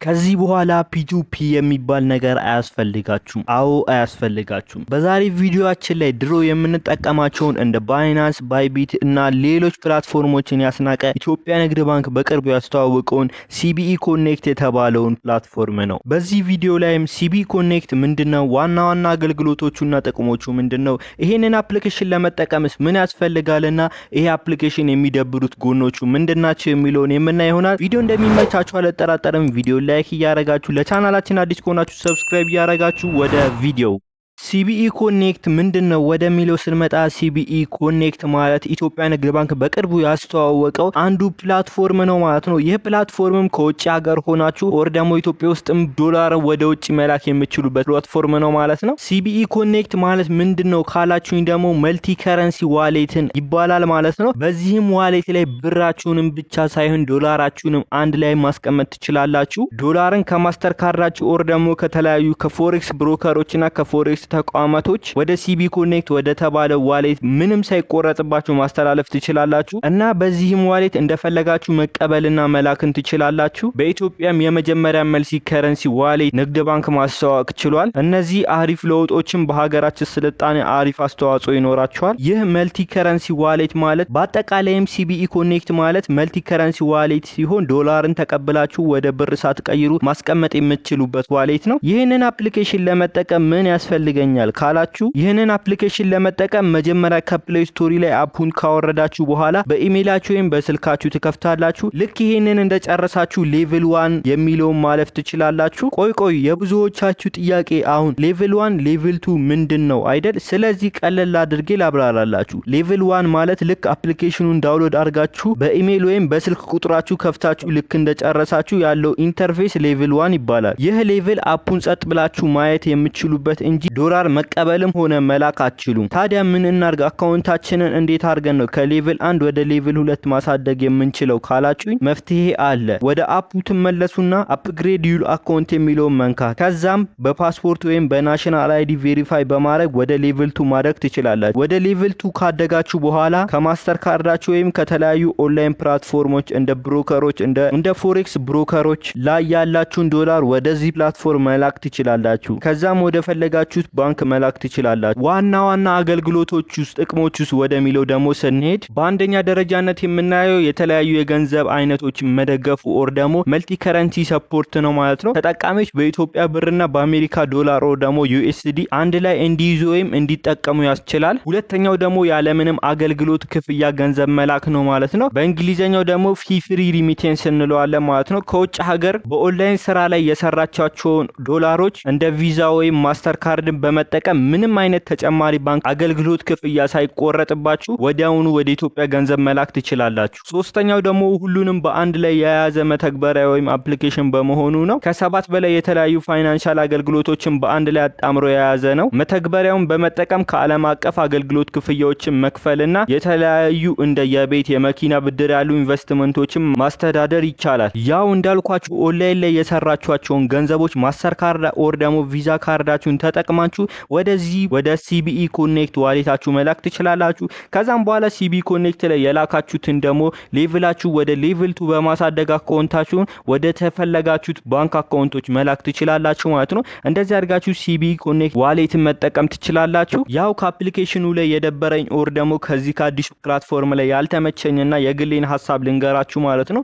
ከዚህ በኋላ ፒ2ፒ የሚባል ነገር አያስፈልጋችሁም። አዎ አያስፈልጋችሁም። በዛሬ ቪዲዮአችን ላይ ድሮ የምንጠቀማቸውን እንደ ባይናንስ፣ ባይቢት እና ሌሎች ፕላትፎርሞችን ያስናቀ ኢትዮጵያ ንግድ ባንክ በቅርቡ ያስተዋወቀውን ሲቢኢ ኮኔክት የተባለውን ፕላትፎርም ነው። በዚህ ቪዲዮ ላይም ሲቢኢ ኮኔክት ምንድነው፣ ዋና ዋና አገልግሎቶቹና ጥቅሞቹ ምንድነው፣ ይሄንን አፕሊኬሽን ለመጠቀምስ ምን ያስፈልጋልና ይሄ አፕሊኬሽን የሚደብሩት ጎኖቹ ምንድናቸው የሚለውን የምናይ ይሆናል። ቪዲዮ እንደሚመቻችሁ አልጠራጠርም። ቪዲዮ ላይክ እያረጋችሁ ለቻናላችን አዲስ ከሆናችሁ ሰብስክራይብ እያረጋችሁ ወደ ቪዲዮ ሲቢኢ ኮኔክት ምንድነው ወደሚለው ስንመጣ ሲቢኢ ኮኔክት ማለት ኢትዮጵያ ንግድ ባንክ በቅርቡ ያስተዋወቀው አንዱ ፕላትፎርም ነው ማለት ነው። ይህ ፕላትፎርምም ከውጭ ሀገር ሆናችሁ ወር ደግሞ ኢትዮጵያ ውስጥም ዶላር ወደ ውጭ መላክ የምትችሉበት ፕላትፎርም ነው ማለት ነው። ሲቢኢ ኮኔክት ማለት ምንድነው ካላችሁኝ ደግሞ መልቲ ከረንሲ ዋሌትን ይባላል ማለት ነው። በዚህም ዋሌት ላይ ብራችሁንም ብቻ ሳይሆን ዶላራችሁንም አንድ ላይ ማስቀመጥ ትችላላችሁ። ዶላርን ከማስተር ካርዳችሁ ወር ደግሞ ከተለያዩ ከፎሬክስ ብሮከሮችና ከፎሬክስ ተቋማቶች ወደ ሲቢኢ ኮኔክት ወደ ተባለው ዋሌት ምንም ሳይቆረጥባችሁ ማስተላለፍ ትችላላችሁ እና በዚህም ዋሌት እንደፈለጋችሁ መቀበልና መላክን ትችላላችሁ። በኢትዮጵያም የመጀመሪያ መልቲ ከረንሲ ዋሌት ንግድ ባንክ ማስተዋወቅ ችሏል። እነዚህ አሪፍ ለውጦችን በሀገራችን ስልጣኔ አሪፍ አስተዋጽኦ ይኖራቸዋል። ይህ መልቲ ከረንሲ ዋሌት ማለት በአጠቃላይም ሲቢኢ ኮኔክት ማለት መልቲ ከረንሲ ዋሌት ሲሆን ዶላርን ተቀብላችሁ ወደ ብር ሳትቀይሩ ማስቀመጥ የምትችሉበት ዋሌት ነው። ይህንን አፕሊኬሽን ለመጠቀም ምን ያስፈልጋል ካላችሁ ይህንን አፕሊኬሽን ለመጠቀም መጀመሪያ ከፕሌይ ስቶሪ ላይ አፑን ካወረዳችሁ በኋላ በኢሜይላችሁ ወይም በስልካችሁ ትከፍታላችሁ። ልክ ይሄንን እንደጨረሳችሁ ሌቭል 1 የሚለውን ማለፍ ትችላላችሁ። ቆይ የብዙዎቻችሁ ጥያቄ አሁን ሌቭል 1 ሌቭል 2 ምንድነው አይደል? ስለዚህ ቀለል አድርጌ ላብራራላችሁ። ሌቭል 1 ማለት ልክ አፕሊኬሽኑን ዳውንሎድ አድርጋችሁ በኢሜይል ወይም በስልክ ቁጥራችሁ ከፍታችሁ ልክ እንደጨረሳችሁ ያለው ኢንተርፌስ ሌቭል 1 ይባላል። ይህ ሌቭል አፑን ጸጥ ብላችሁ ማየት የምትችሉበት እንጂ ዶላር መቀበልም ሆነ መላክ አትችሉም። ታዲያ ምን እናርግ? አካውንታችንን እንዴት አድርገን ነው ከሌቭል 1 ወደ ሌቭል 2 ማሳደግ የምንችለው ካላችሁኝ መፍትሄ አለ። ወደ አፑ ትመለሱና አፕግሬድ ዩር አካውንት የሚለውን መንካት፣ ከዛም በፓስፖርት ወይም በናሽናል አይዲ ቬሪፋይ በማድረግ ወደ ሌቭል 2 ማድረግ ትችላላችሁ። ወደ ሌቭል 2 ካደጋችሁ በኋላ ከማስተር ካርዳችሁ ወይም ከተለያዩ ኦንላይን ፕላትፎርሞች እንደ ብሮከሮች እንደ ፎሬክስ ብሮከሮች ላይ ያላችሁን ዶላር ወደዚህ ፕላትፎርም መላክ ትችላላችሁ። ከዛም ወደ ፈለጋችሁት ባንክ መላክ ትችላላችሁ። ዋና አገልግሎቶች ውስጥ ጥቅሞች ውስጥ ወደሚለው ደግሞ ስንሄድ በአንደኛ ደረጃነት የምናየው የተለያዩ የገንዘብ አይነቶችን መደገፉ ኦር ደግሞ መልቲ ከረንሲ ሰፖርት ነው ማለት ነው። ተጠቃሚዎች በኢትዮጵያ ብርና በአሜሪካ ዶላር ኦር ደግሞ ዩኤስዲ አንድ ላይ እንዲይዙ ወይም እንዲጠቀሙ ያስችላል። ሁለተኛው ደግሞ ያለምንም አገልግሎት ክፍያ ገንዘብ መላክ ነው ማለት ነው። በእንግሊዘኛው ደግሞ ፍሪ ሪሚቴንስ እንለዋለን ማለት ነው። ከውጭ ሀገር በኦንላይን ስራ ላይ የሰራቻቸውን ዶላሮች እንደ ቪዛ ወይም ማስተር ካርድን በመጠቀም ምንም አይነት ተጨማሪ ባንክ አገልግሎት ክፍያ ሳይቆረጥባችሁ ወዲያውኑ ወደ ኢትዮጵያ ገንዘብ መላክ ትችላላችሁ። ሶስተኛው ደግሞ ሁሉንም በአንድ ላይ የያዘ መተግበሪያ ወይም አፕሊኬሽን በመሆኑ ነው። ከ7 በላይ የተለያዩ ፋይናንሻል አገልግሎቶችን በአንድ ላይ አጣምሮ የያዘ ነው። መተግበሪያውን በመጠቀም ከዓለም አቀፍ አገልግሎት ክፍያዎችን መክፈልና የተለያዩ እንደ የቤት የመኪና ብድር ያሉ ኢንቨስትመንቶችን ማስተዳደር ይቻላል። ያው እንዳልኳችሁ ኦንላይን ላይ የሰራችኋቸውን ገንዘቦች ማስተር ካርድ ኦር ደግሞ ቪዛ ካርዳችሁን ተጠቅማችሁ ወደዚህ ወደ ሲቢኢ ኮኔክት ዋሌታችሁ መላክ ትችላላችሁ። ከዛም በኋላ ሲቢኢ ኮኔክት ላይ የላካችሁትን ደግሞ ሌቭላችሁ ወደ ሌቭል 2 በማሳደግ አካውንታችሁን ወደ ተፈለጋችሁት ባንክ አካውንቶች መላክ ትችላላችሁ ማለት ነው። እንደዚህ አድርጋችሁ ሲቢኢ ኮኔክት ዋሌትን መጠቀም ትችላላችሁ። ያው ከአፕሊኬሽኑ ላይ የደበረኝ ኦር ደግሞ ከዚህ ከአዲሱ ፕላትፎርም ላይ ያልተመቸኝና የግሌን ሀሳብ ልንገራችሁ ማለት ነው።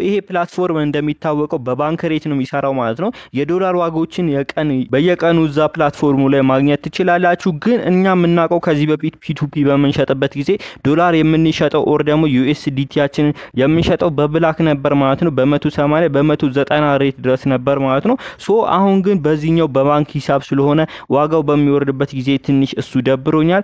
ይሄ ፕላትፎርም እንደሚታወቀው በባንክ ሬት ነው የሚሰራው ማለት ነው። የዶላር ዋጋዎችን በየቀኑ እዛ ፕላትፎርሙ ላይ ማግኘት ትችላላችሁ። ግን እኛ የምናውቀው ከዚህ በፊት ፒ2ፒ በመንሸጥበት ጊዜ ዶላር የምንሸጠው ኦር ደግሞ ዩኤስዲቲያችንን የምንሸጠው በብላክ ነበር ማለት ነው። በ180 በ190 ሬት ድረስ ነበር ማለት ነው። አሁን ግን በዚህኛው በባንክ ሂሳብ ስለሆነ ዋጋው በሚወርድበት ጊዜ ትንሽ እሱ ደብሮኛል።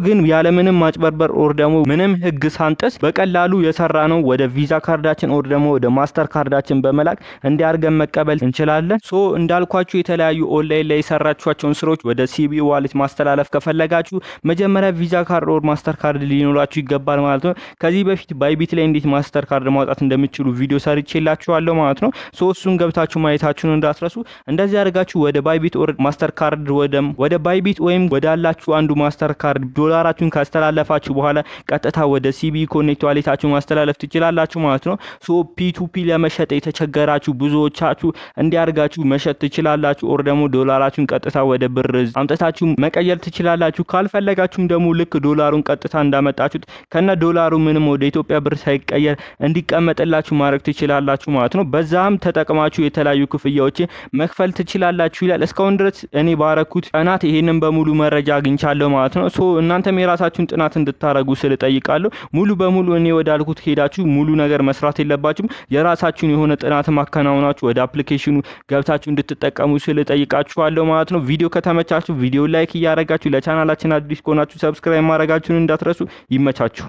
ግን ያለምንም ማጭበርበር ኦር ደግሞ ምንም ህግ ሳንጥስ በቀላሉ የሰራ ነው ወደ ቪዛ ካርዳችን ኦር ደግሞ ወደ ማስተር ካርዳችን በመላክ እንዲያርገን መቀበል እንችላለን። እንዳልኳችሁ የተለያዩ ኦንላይን ላይ የሰራችኋቸውን ስራዎች ወደ ሲቢ ዋሌት ማስተላለፍ ከፈለጋችሁ መጀመሪያ ቪዛ ካርድ ኦር ማስተር ካርድ ሊኖራችሁ ይገባል ማለት ነው። ከዚህ በፊት ባይቢት ላይ እንዴት ማስተር ካርድ ማውጣት እንደምትችሉ ቪዲዮ ሰርቼላችኋለሁ ማለት ነው። እሱን ገብታችሁ ማየታችሁን እንዳትረሱ። እንደዚህ አድርጋችሁ ወደ ባይቢት ኦር ማስተር ካርድ ወደ ባይቢት ወይም ወዳላችሁ አንዱ ማስተር ካርድ ዶላራችሁን ካስተላለፋችሁ በኋላ ቀጥታ ወደ ሲቢ ኮኔክት ዋሌታችሁ ማስተላለፍ ትችላላችሁ ማለት ነው። ፒ2ፒ ለመሸጥ የተቸገራችሁ ብዙዎቻችሁ እንዲያርጋችሁ መሸጥ ትችላላችሁ። ኦር ደግሞ ዶላራችሁን ቀጥታ ወደ ብር አምጥታችሁ መቀየር ትችላላችሁ። ካልፈለጋችሁም ደግሞ ልክ ዶላሩን ቀጥታ እንዳመጣችሁት ከነ ዶላሩ ምንም ወደ ኢትዮጵያ ብር ሳይቀየር እንዲቀመጥላችሁ ማድረግ ትችላላችሁ ማለት ነው። በዛም ተጠቅማችሁ የተለያዩ ክፍያዎችን መክፈል ትችላላችሁ ይላል። እስካሁን ድረስ እኔ ባረኩት ቀናት ይሄንን በሙሉ መረጃ አግኝቻለሁ ማለት ነው። እናንተም የራሳችሁን ጥናት እንድታረጉ ስለጠይቃለሁ። ሙሉ በሙሉ እኔ ወዳልኩት ሄዳችሁ ሙሉ ነገር መስራት የለባችሁም። የራሳችሁን የሆነ ጥናት ማከናወናችሁ ወደ አፕሊኬሽኑ ገብታችሁ እንድትጠቀሙ ስለጠይቃችኋለሁ ማለት ነው። ቪዲዮ ከተመቻችሁ ቪዲዮ ላይክ እያረጋችሁ ለቻናላችን አዲስ ከሆናችሁ ሰብስክራይብ ማድረጋችሁን እንዳትረሱ። ይመቻችሁ።